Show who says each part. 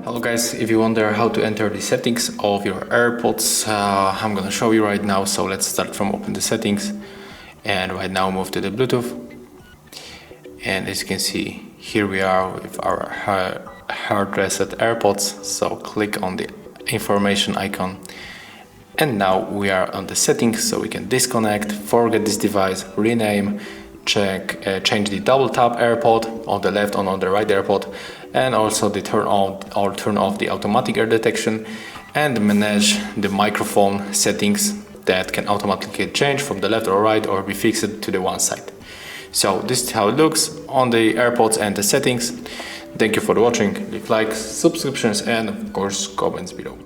Speaker 1: Hello guys, if you wonder how to enter the settings of your AirPods, I'm gonna show you right now. So let's start from open the settings and right now move to the Bluetooth. And as you can see, here we are with our hard reset AirPods. So click on the information icon. And now we are on the settings, so we can disconnect, forget this device, rename, change the double tap AirPod on the left or on the right AirPod, and also the turn on or turn off the automatic air detection, and manage the microphone settings that can automatically change from the left or right or be fixed to the one side. So this is how it looks on the AirPods and the settings. Thank you for watching. Leave likes, subscriptions, and of course comments below.